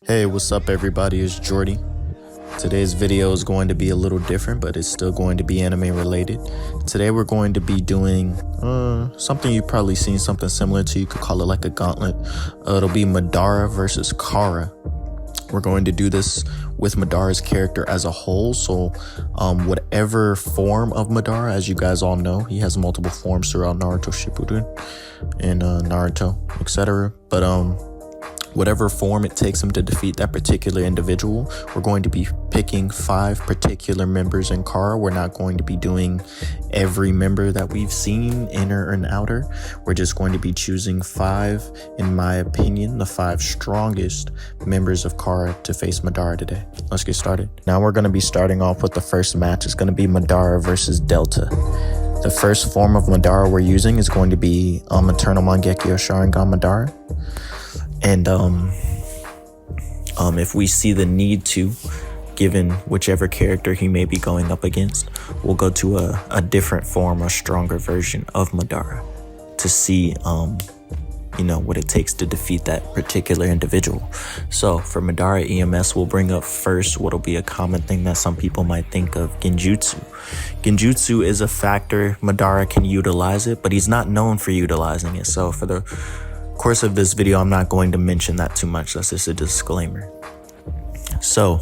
Hey, what's up everybody, it's Jordy. Today's video is going to be a little different, but it's still going to be anime related. Today we're going to be doing something you've probably seen something similar to. You could call it like a gauntlet. It'll be Madara versus Kara. We're going to do this with Madara's character as a whole. So whatever form of Madara, as you guys all know, he has multiple forms throughout Naruto Shippuden and Naruto, etc. But whatever form it takes him to defeat that particular individual, we're going to be picking 5 particular members in Kara. We're not going to be doing every member that we've seen, inner and outer. We're just going to be choosing 5, in my opinion, the 5 strongest members of Kara to face Madara today. Let's get started. Now we're going to be starting off with the first match. It's going to be Madara versus Delta. The first form of Madara we're using is going to be Eternal Mangekyo Sharingan Madara. And if we see the need to, given whichever character he may be going up against, we'll go to a different form, a stronger version of Madara to see, what it takes to defeat that particular individual. So for Madara EMS, we'll bring up first what'll be a common thing that some people might think of, Genjutsu. Genjutsu is a factor. Madara can utilize it, but he's not known for utilizing it. So for the course of this video, I'm not going to mention that too much. That's just a disclaimer. So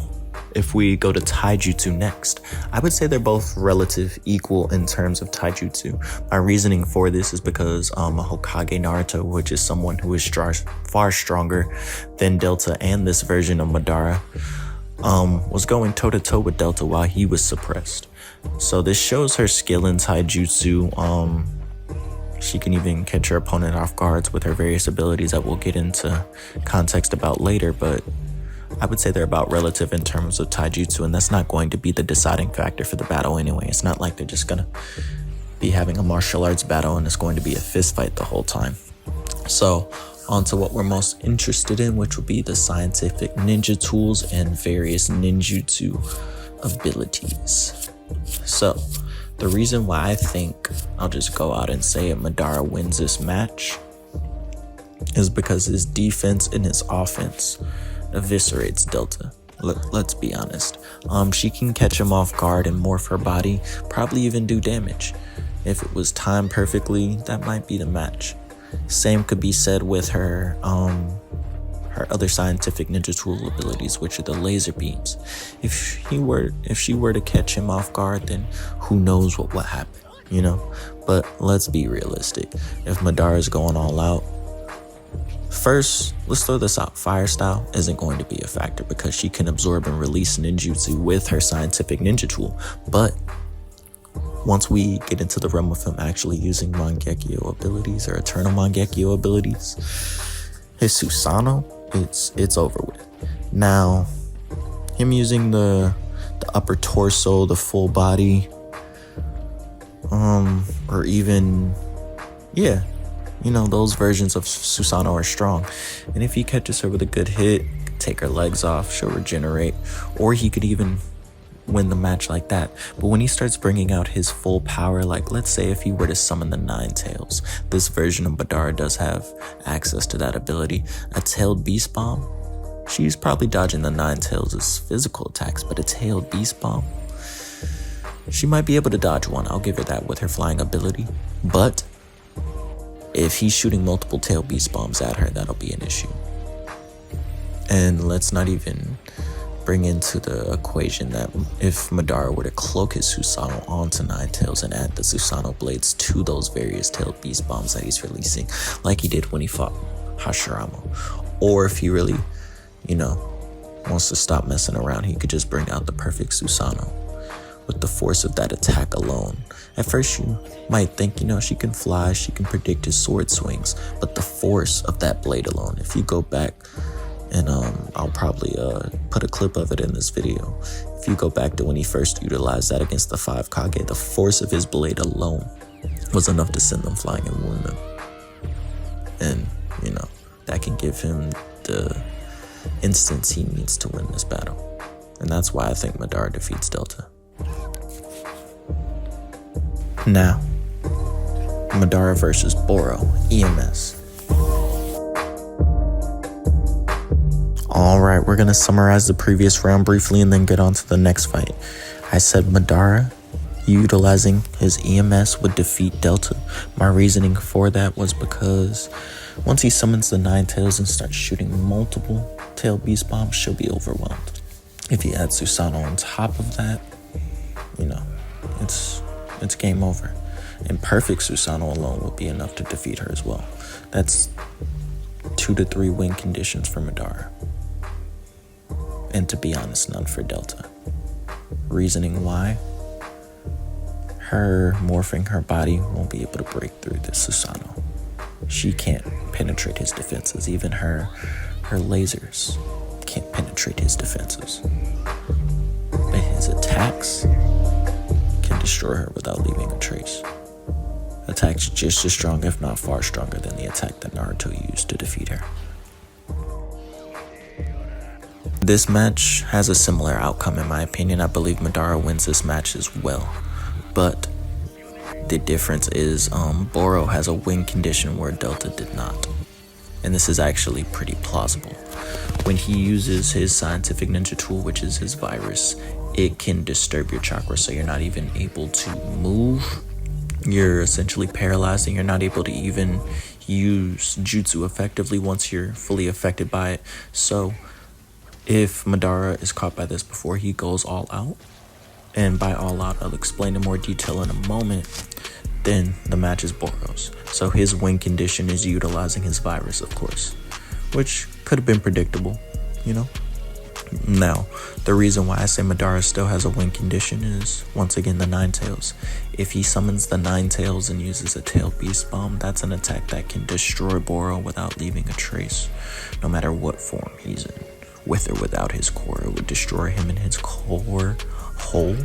if we go to taijutsu next, I would say they're both relative equal in terms of taijutsu. My reasoning for this is because Hokage Naruto, which is someone who is far stronger than Delta and this version of Madara, was going toe-to-toe with Delta while he was suppressed. So this shows her skill in taijutsu. She can even catch her opponent off guards with her various abilities that we'll get into context about later, but I would say they're about relative in terms of taijutsu, and that's not going to be the deciding factor for the battle anyway. It's not like they're just gonna be having a martial arts battle and it's going to be a fist fight the whole time. So on to what we're most interested in, which will be the scientific ninja tools and various ninjutsu abilities. So the reason why I think, I'll just go out and say it, Madara wins this match is because his defense and his offense eviscerates Delta. Let's be honest. She can catch him off guard and morph her body, probably even do damage. If it was timed perfectly, that might be the match. Same could be said with her other scientific ninja tool abilities, which are the laser beams. If she were to catch him off guard, then who knows what would happen, But let's be realistic. If Madara's going all out, first, let's throw this out. Fire style isn't going to be a factor because she can absorb and release ninjutsu with her scientific ninja tool. But once we get into the realm of him actually using Mangekyo abilities or Eternal Mangekyo abilities, his Susanoo, it's over with. Now, him using the upper torso, the full body, or even, those versions of Susanoo are strong. And if he catches her with a good hit, take her legs off, she'll regenerate, or he could even win the match like that. But when he starts bringing out his full power, like let's say if he were to summon the 9 tails, this version of Madara does have access to that ability. A tailed beast bomb, she's probably dodging the 9 tails' physical attacks, but a tailed beast bomb, she might be able to dodge one. I'll give her that with her flying ability. But if he's shooting multiple tailed beast bombs at her, that'll be an issue. And let's not even bring into the equation that if Madara were to cloak his Susanoo onto 9 tails and add the Susanoo blades to those various tailed beast bombs that he's releasing, like he did when he fought Hashirama, or if he really, wants to stop messing around, he could just bring out the perfect Susanoo with the force of that attack alone. At first you might think, she can fly, she can predict his sword swings, but the force of that blade alone, if you go back, and I'll probably put a clip of it in this video. If you go back to when he first utilized that against the 5 Kage, the force of his blade alone was enough to send them flying and wound them. And, that can give him the instance he needs to win this battle. And that's why I think Madara defeats Delta. Now, Madara versus Boro, EMS. Alright, we're gonna summarize the previous round briefly and then get on to the next fight. I said Madara utilizing his EMS would defeat Delta. My reasoning for that was because once he summons the Nine Tails and starts shooting multiple Tail Beast Bombs, she'll be overwhelmed. If he adds Susanoo on top of that, you know, it's game over. And perfect Susanoo alone would be enough to defeat her as well. That's 2 to 3 win conditions for Madara. And to be honest, none for Delta. Reasoning why? Her morphing her body won't be able to break through the Susanoo. She can't penetrate his defenses. Even her lasers can't penetrate his defenses. But his attacks can destroy her without leaving a trace. Attacks just as strong, if not far stronger, than the attack that Naruto used to defeat her. This match has a similar outcome in my opinion. I believe Madara wins this match as well. But the difference is Boro has a win condition where Delta did not. And this is actually pretty plausible. When he uses his scientific ninja tool, which is his virus, it can disturb your chakra so you're not even able to move. You're essentially paralyzed and you're not able to even use jutsu effectively once you're fully affected by it. So if Madara is caught by this before he goes all out, and by all out I'll explain in more detail in a moment, then the match is Boro's. So his win condition is utilizing his virus, of course, which could have been predictable, you know? Now, the reason why I say Madara still has a win condition is, once again, the Nine Tails. If he summons the Nine Tails and uses a Tail Beast Bomb, that's an attack that can destroy Boro without leaving a trace, no matter what form he's in. With or without his core, it would destroy him in his core whole,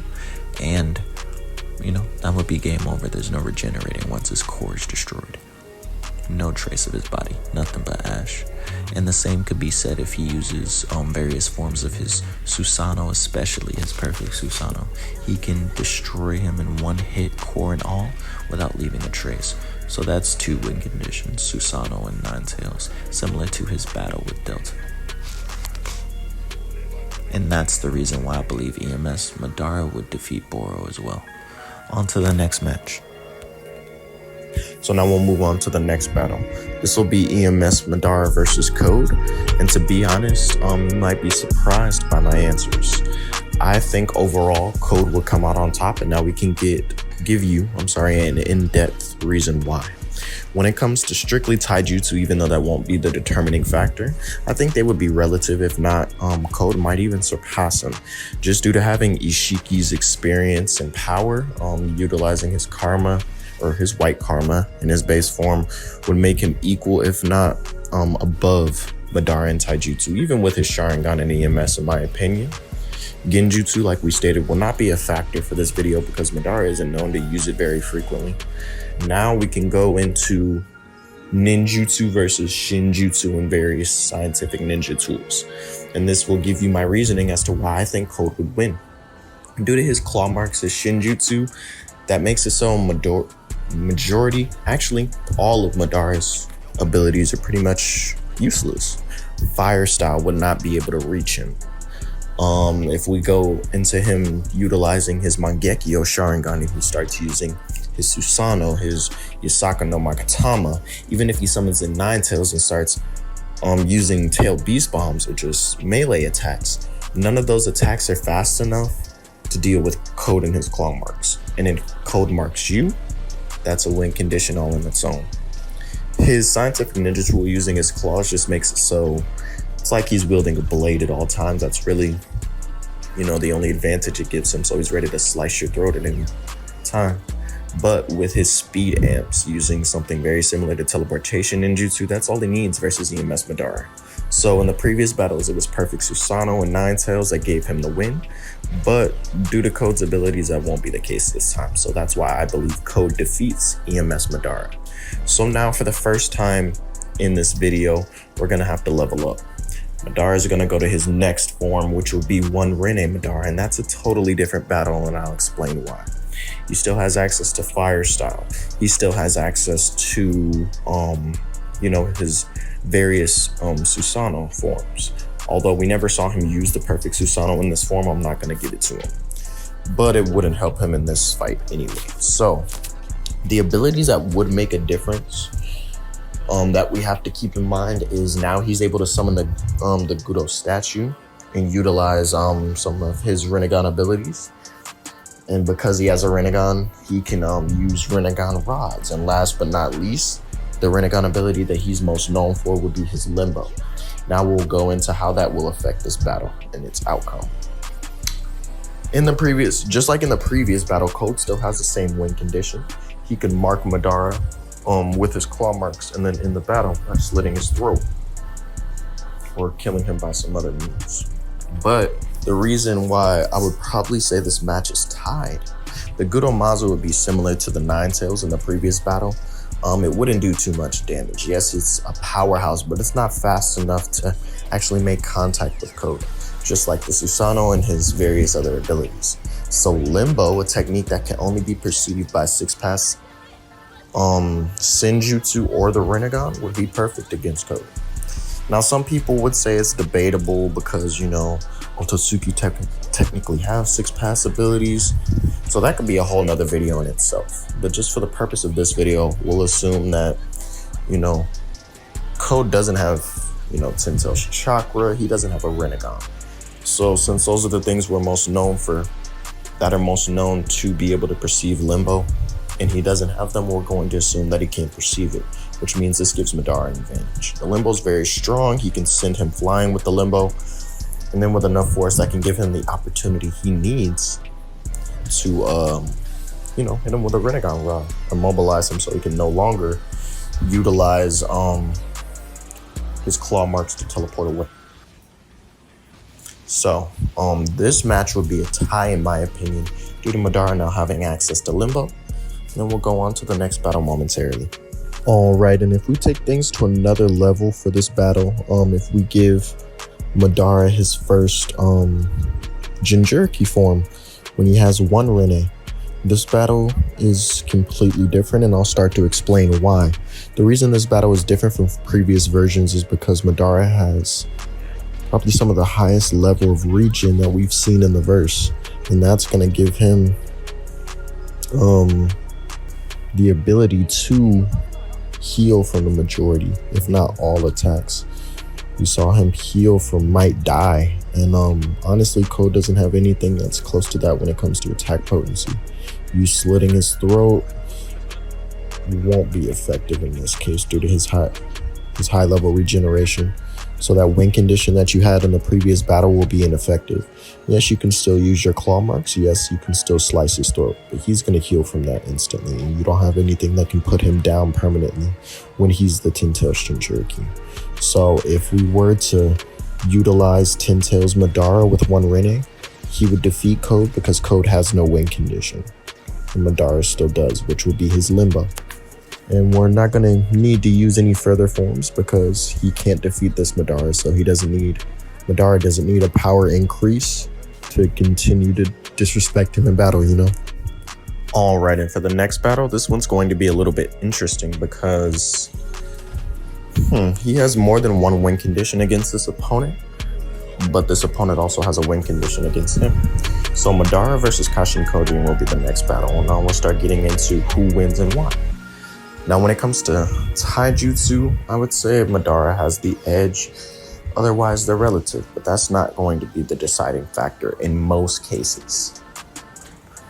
and, you know, that would be game over. There's no regenerating once his core is destroyed. No trace of his body, nothing but ash. And the same could be said if he uses various forms of his Susanoo, especially his perfect Susanoo. He can destroy him in one hit, core and all, without leaving a trace. So that's 2 win conditions, Susanoo and Nine Tails, similar to his battle with Delta. And that's the reason why I believe EMS Madara would defeat Boro as well. On to the next match. So now we'll move on to the next battle. This will be EMS Madara versus Code. And to be honest, you might be surprised by my answers. I think overall Code would come out on top, and now we can give you an in-depth reason why. When it comes to strictly taijutsu, even though that won't be the determining factor, I think they would be relative. If not, Code might even surpass him, just due to having Ishiki's experience and power. Utilizing his karma, or his white karma, in his base form would make him equal, if not above Madara in taijutsu, even with his Sharingan and EMS, in my opinion. Genjutsu, like we stated, will not be a factor for this video because Madara isn't known to use it very frequently. Now we can go into ninjutsu versus shinjutsu and various scientific ninja tools. And this will give you my reasoning as to why I think Code would win. Due to his claw marks, his shinjutsu, that makes it so majority, actually all of Madara's abilities are pretty much useless. Fire style would not be able to reach him. If we go into him utilizing his Mangekyo Sharingan and he starts using his Susanoo, his Yasaka no Makatama, even if he summons in Nine Tails and starts using Tail Beast Bombs or just melee attacks, none of those attacks are fast enough to deal with Code and his claw marks. And if Code marks you, that's a win condition all in its own. His scientific ninja tool using his claws just makes it so it's like he's wielding a blade at all times. That's really, the only advantage it gives him. So he's ready to slice your throat at any time. But with his speed amps using something very similar to teleportation ninjutsu, that's all he needs versus EMS Madara. So in the previous battles, it was perfect Susanoo and Nine Tails that gave him the win. But due to Code's abilities, that won't be the case this time. So that's why I believe Code defeats EMS Madara. So now for the first time in this video, we're going to have to level up. Madara is going to go to his next form, which will be one Rene Madara, and that's a totally different battle, and I'll explain why. He still has access to fire style. He still has access to, his various Susanoo forms. Although we never saw him use the perfect Susanoo in this form, I'm not going to give it to him. But it wouldn't help him in this fight anyway. So the abilities that would make a difference that we have to keep in mind is now he's able to summon the Gudo statue and utilize some of his Rinnegan abilities. And because he has a Rinnegan, he can use Rinnegan rods. And last but not least, the Rinnegan ability that he's most known for would be his Limbo. Now we'll go into how that will affect this battle and its outcome. Just like in the previous battle, Code still has the same win condition. He can mark Madara with his claw marks, and then in the battle by slitting his throat or killing him by some other means. But the reason why I would probably say this match is tied, the Gudo Mazu would be similar to the Ninetales in the previous battle. It wouldn't do too much damage. Yes, it's a powerhouse, but it's not fast enough to actually make contact with Code, just like the Susanoo and his various other abilities. So Limbo, a technique that can only be perceived by 6-pass Senjutsu or the Rinnegan, would be perfect against Code. Now, some people would say it's debatable because, Otsutsuki technically have 6-pass abilities. So that could be a whole nother video in itself. But just for the purpose of this video, we'll assume that, Code doesn't have, Tintel's chakra. He doesn't have a Rinnegan. So since those are the things that are most known to be able to perceive Limbo, and he doesn't have them, we're going to assume that he can't perceive it, which means this gives Madara an advantage. The Limbo is very strong. He can send him flying with the Limbo, and then with enough force that can give him the opportunity he needs to, hit him with a Rinnegan rod, immobilize him so he can no longer utilize his claw marks to teleport away. So, this match would be a tie in my opinion, due to Madara now having access to Limbo. Then we'll go on to the next battle momentarily. Alright, and if we take things to another level for this battle, if we give Madara his first Jinchuriki form when he has one Rinne, this battle is completely different, and I'll start to explain why. The reason this battle is different from previous versions is because Madara has probably some of the highest level of regen that we've seen in the verse, and that's going to give him the ability to heal from the majority, if not all attacks. We saw him heal from Might Die, and honestly, Code doesn't have anything that's close to that when it comes to attack potency. You slitting his throat won't be effective in this case due to his high level regeneration. So that win condition that you had in the previous battle will be ineffective. Yes, you can still use your claw marks. Yes, you can still slice his throat, but he's going to heal from that instantly, and you don't have anything that can put him down permanently when he's the Tintail's Jinchuriki. So if we were to utilize Tintail's Madara with one Rinne, he would defeat Code because Code has no win condition, and Madara still does, which would be his Limbo. And we're not going to need to use any further forms because he can't defeat this Madara, so Madara doesn't need a power increase to continue to disrespect him in battle, Alright, and for the next battle, this one's going to be a little bit interesting because he has more than one win condition against this opponent, but this opponent also has a win condition against him. So Madara versus Kashin Kojin will be the next battle, and now we'll start getting into who wins and why. Now, when it comes to Taijutsu, I would say Madara has the edge. Otherwise, they're relative, but that's not going to be the deciding factor in most cases.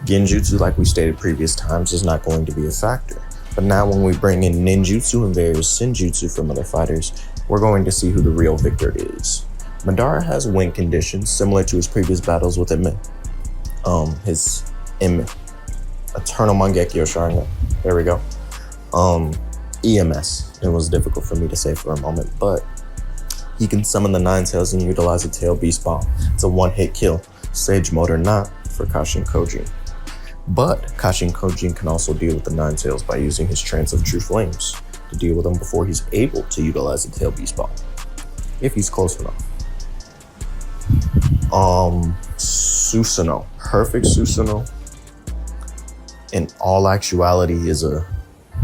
Genjutsu, like we stated previous times, is not going to be a factor. But now when we bring in ninjutsu and various senjutsu from other fighters, we're going to see who the real victor is. Madara has win conditions similar to his previous battles with his Eternal Mangekyo Sharingan. There we go. EMS. It was difficult for me to say for a moment, but he can summon the Nine Tails and utilize a Tail Beast Bomb. It's a one-hit kill. Sage Mode or not for Kashin Kojin. But Kashin Kojin can also deal with the Nine Tails by using his Trance of True Flames to deal with them before he's able to utilize the Tail Beast Bomb, if he's close enough. Susanoo. Perfect Susanoo, in all actuality, is a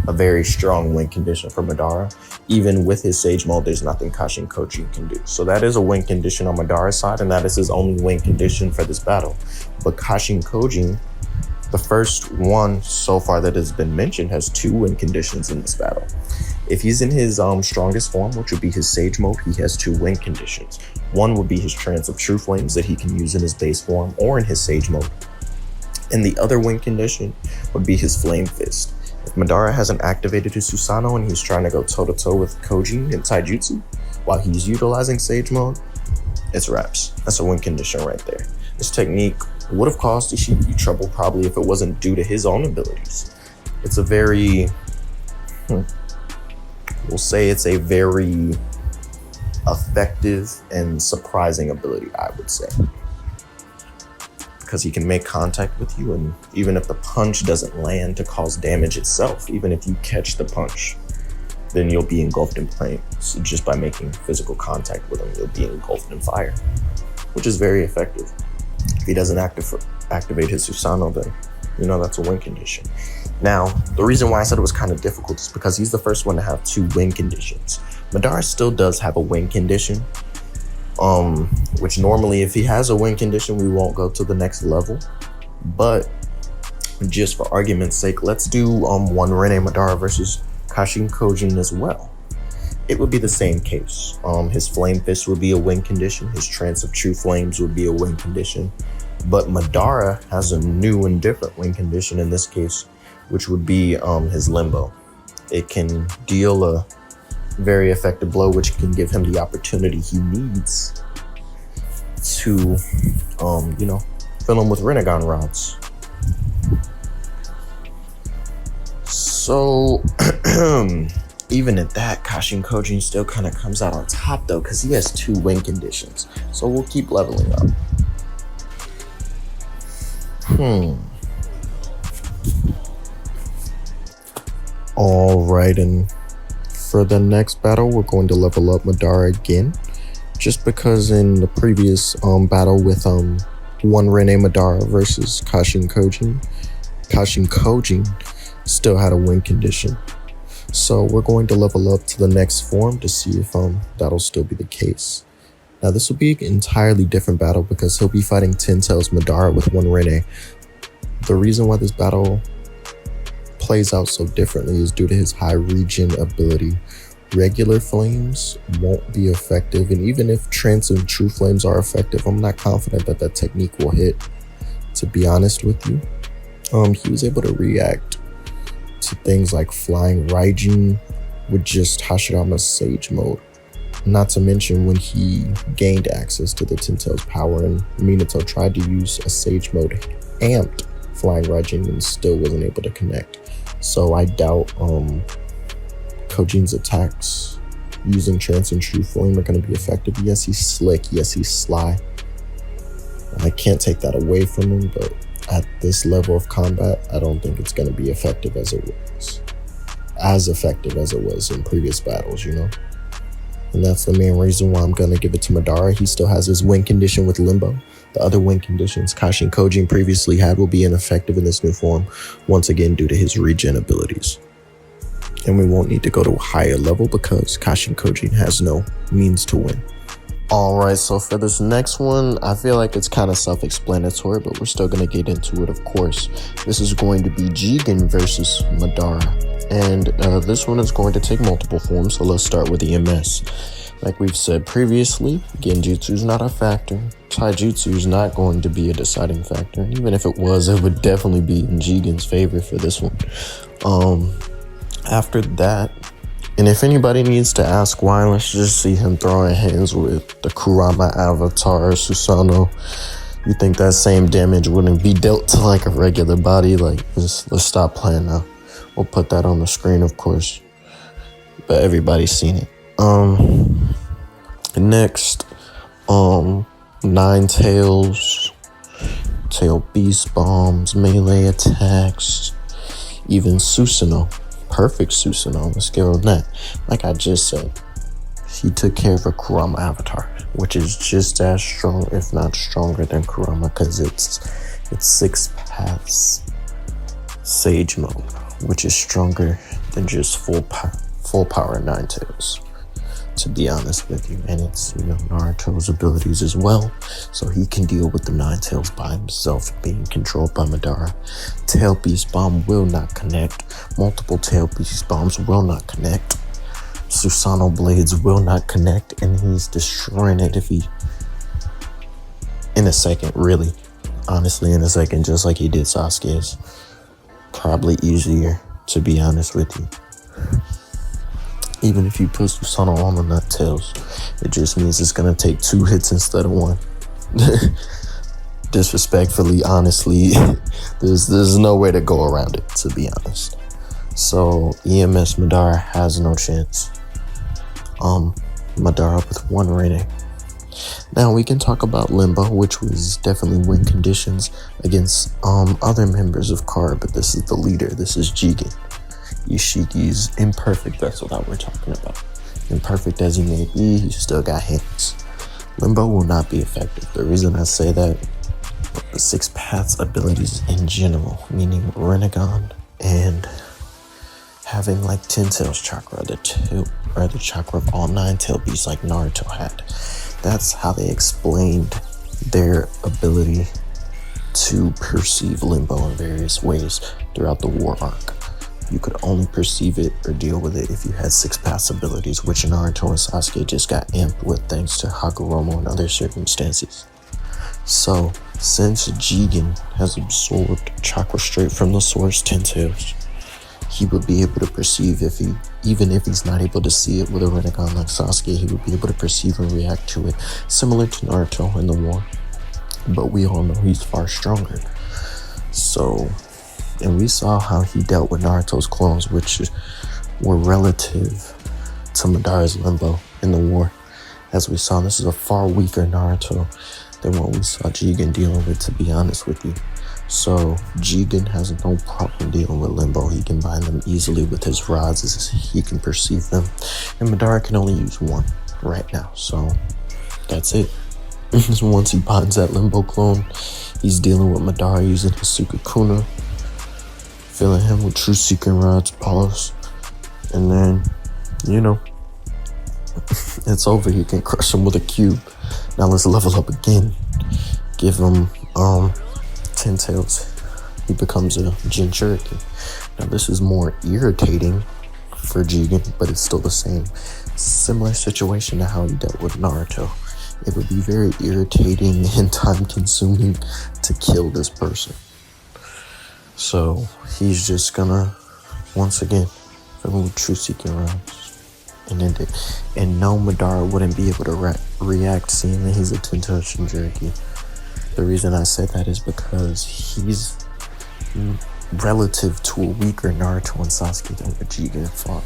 very strong win condition for Madara. Even with his Sage Mode, there's nothing Kashin Koji can do. So that is a win condition on Madara's side, and that is his only win condition for this battle. But Kashin Koji, the first one so far that has been mentioned, has 2 win conditions in this battle. If he's in his strongest form, which would be his Sage Mode, he has 2 win conditions. One would be his Trance of True Flames that he can use in his base form or in his Sage Mode. And the other win condition would be his Flame Fist. If Madara hasn't activated his Susanoo and he's trying to go toe-to-toe with Koji and Taijutsu while he's utilizing Sage Mode, it's wraps. That's a win condition right there. This technique would have caused Ishii trouble probably if it wasn't due to his own abilities. It's a very, we'll say it's a very effective and surprising ability, I would say. Because he can make contact with you, and even if the punch doesn't land to cause damage itself, even if you catch the punch, then you'll be engulfed in flame. So just by making physical contact with him, you'll be engulfed in fire, which is very effective. If he doesn't activate his Susanoo, then that's a win condition. Now, the reason why I said it was kind of difficult is because he's the first one to have 2 win conditions. Madara still does have a win condition, which normally if he has a win condition, we won't go to the next level. But just for argument's sake, let's do one Rene Madara versus Kashin Kojin as well. It would be the same case. His Flame Fist would be a win condition. His Trance of True Flames would be a win condition. But Madara has a new and different win condition in this case, which would be his Limbo. It can deal a very effective blow, which can give him the opportunity he needs to, fill him with Rinnegan rods. So, even at that, Kashin Kojin still kind of comes out on top though, because he has 2 win conditions. So we'll keep leveling up. All right, and for the next battle, we're going to level up Madara again, just because in the previous battle with one Rene Madara versus Kashin Kojin still had a win condition. So we're going to level up to the next form to see if that'll still be the case. Now this will be an entirely different battle because he'll be fighting Ten Tails Madara with one Rene. The reason why this battle plays out so differently is due to his high regen ability. Regular flames won't be effective, and even if Trance and True Flames are effective, I'm not confident that that technique will hit, to be honest with you. He was able to react to things like Flying Raijin with just Hashirama's Sage Mode. Not to mention when he gained access to the Ten Tails power and Minato tried to use a Sage Mode amped Flying Raijin and still wasn't able to connect. So I doubt Kojin's attacks using Trance and True Flame are going to be effective. Yes, he's slick. Yes, he's sly. I can't take that away from him, but at this level of combat, I don't think it's going to be effective as it was. As effective as it was in previous battles, And that's the main reason why I'm going to give it to Madara. He still has his win condition with Limbo. The other win conditions Kashin Kojin previously had will be ineffective in this new form, once again due to his regen abilities. And we won't need to go to a higher level because Kashin Kojin has no means to win. Alright, so for this next one, I feel like it's kind of self-explanatory, but we're still going to get into it, of course. This is going to be Jigen versus Madara. And this one is going to take multiple forms, so let's start with EMS. Like we've said previously, Genjutsu is not a factor. Taijutsu is not going to be a deciding factor. And even if it was, it would definitely be in Jigen's favor for this one. After that, and if anybody needs to ask why, let's just see him throwing hands with the Kurama Avatar Susanoo. You think that same damage wouldn't be dealt to like a regular body? Like, let's stop playing now. We'll put that on the screen, of course, but everybody's seen it. Next, Nine Tails, Tail Beast Bombs, melee attacks, even Susanoo. Perfect Susanoo, let's give him that. Like I just said, he took care of a Kurama Avatar, which is just as strong, if not stronger than Kurama, because it's 6 paths Sage Mode, which is stronger than just full power Nine Tails, to be honest with you. And it's, Naruto's abilities as well, so he can deal with the Nine Tails by himself, being controlled by Madara. Tail Beast Bomb will not connect. Multiple Tail Beast Bombs will not connect. Susanoo Blades will not connect, and he's destroying it in a second, really. Honestly, in a second, just like he did Sasuke's. Probably easier, to be honest with you. Even if you put Susanoo on the Nut Tails, it just means it's gonna take 2 hits instead of 1. Disrespectfully, honestly, there's no way to go around it, to be honest. So EMS Madara has no chance. Madara with 1 rating. Now we can talk about Limbo, which was definitely win conditions against other members of Kara, but this is the leader. This is Jigen. Ishiki's imperfect vessel that we're talking about. Imperfect as he may be, he still got hands. Limbo will not be effective. The reason I say that, the 6 paths abilities in general, meaning Rinnegan and having like 10 tails chakra, the chakra of all 9 tail beasts like Naruto had. That's how they explained their ability to perceive Limbo in various ways throughout the war arc. You could only perceive it or deal with it if you had 6 pass abilities, which Naruto and Sasuke just got amped with thanks to Hagoromo and other circumstances. So, since Jigen has absorbed chakra straight from the source 10 tails, he would be able to perceive even if he's not able to see it with a Rinnegan like Sasuke, he would be able to perceive and react to it, similar to Naruto in the war. But we all know he's far stronger. So, and we saw how he dealt with Naruto's clones, which were relative to Madara's Limbo in the war. As we saw, this is a far weaker Naruto than what we saw Jigen dealing with, to be honest with you. So Jigen has no problem dealing with Limbo. He can bind them easily with his rods as he can perceive them. And Madara can only use 1 right now. So that's it. Once he binds that Limbo clone, he's dealing with Madara using his Sukakuna, filling him with True Seeking Rods, pause. And then, it's over. He can crush him with a cube. Now let's level up again. Give him 10 tails. He becomes a Jinchuriki. Now this is more irritating for Jigen, but it's still the same. Similar situation to how he dealt with Naruto. It would be very irritating and time consuming to kill this person. So he's just gonna, once again, fill him with True Seeking Rounds. And end it. And no, Madara wouldn't be able to react seeing that he's a 10-tailed Jinchuriki. The reason I said that is because he's relative to a weaker Naruto and Sasuke than what Jigen fought.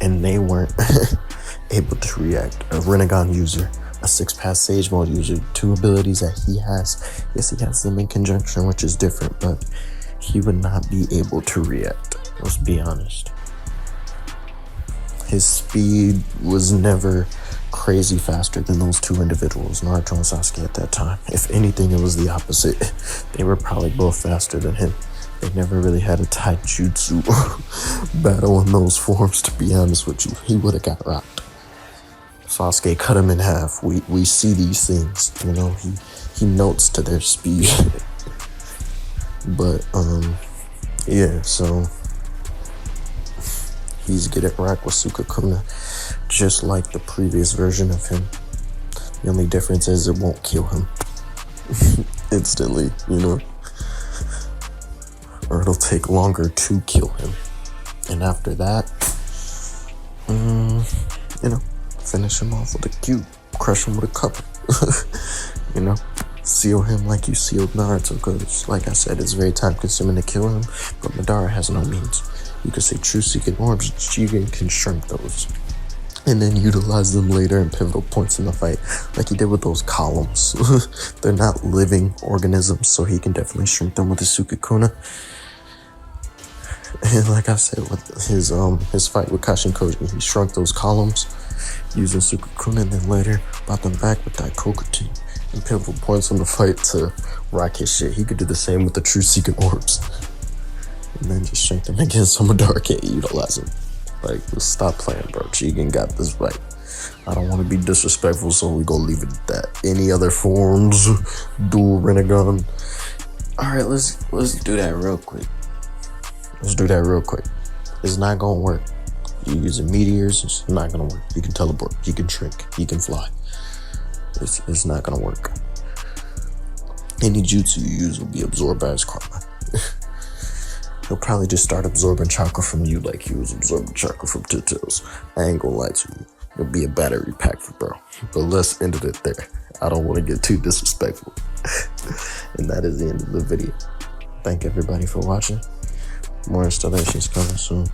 And they weren't able to react. A Rinnegan user, a 6-pass Sage Mode user, 2 abilities that he has. Yes, he has them in conjunction, which is different, but he would not be able to react. Let's be honest. His speed was never crazy faster than those 2 individuals, Naruto and Sasuke, at that time. If anything, it was the opposite. They were probably both faster than him. They never really had a taijutsu battle in those forms, to be honest with you. He would have got rocked. Sasuke cut him in half. We see these things, he notes to their speed. But yeah, so he's getting rocked with Sukakuna, just like the previous version of him. The only difference is it won't kill him instantly, or it'll take longer to kill him. And after that, finish him off with a cube, crush him with a couple, seal him like you sealed Naruto, because like I said, it's very time consuming to kill him, but Madara has no means. You could say True Seeking Orbs, Jigen can shrink those and then utilize them later in pivotal points in the fight, like he did with those columns. They're not living organisms, so he can definitely shrink them with his Sukakuna. And like I said, with his fight with Kashin Koji, he shrunk those columns using Sukakuna, and then later brought them back with that Kokutin and pivotal points in the fight to rock his shit. He could do the same with the True Seeking Orbs. And then just strengthen against some Madara can't utilize him. Like, just stop playing, bro. Jigen got this right. I don't want to be disrespectful, so we gonna leave it at that. Any other forms? Dual Renegon. Alright, let's do that real quick. It's not gonna work. You using meteors, it's not gonna work. You can teleport, you can shrink, you can fly. It's not gonna work. Any jutsu you use will be absorbed by his karma. He'll probably just start absorbing chakra from you like he was absorbing chakra from Tutos. I ain't gonna lie to you. It'll be a battery pack for bro. But let's end it there. I don't want to get too disrespectful. And that is the end of the video. Thank everybody for watching. More installations coming soon.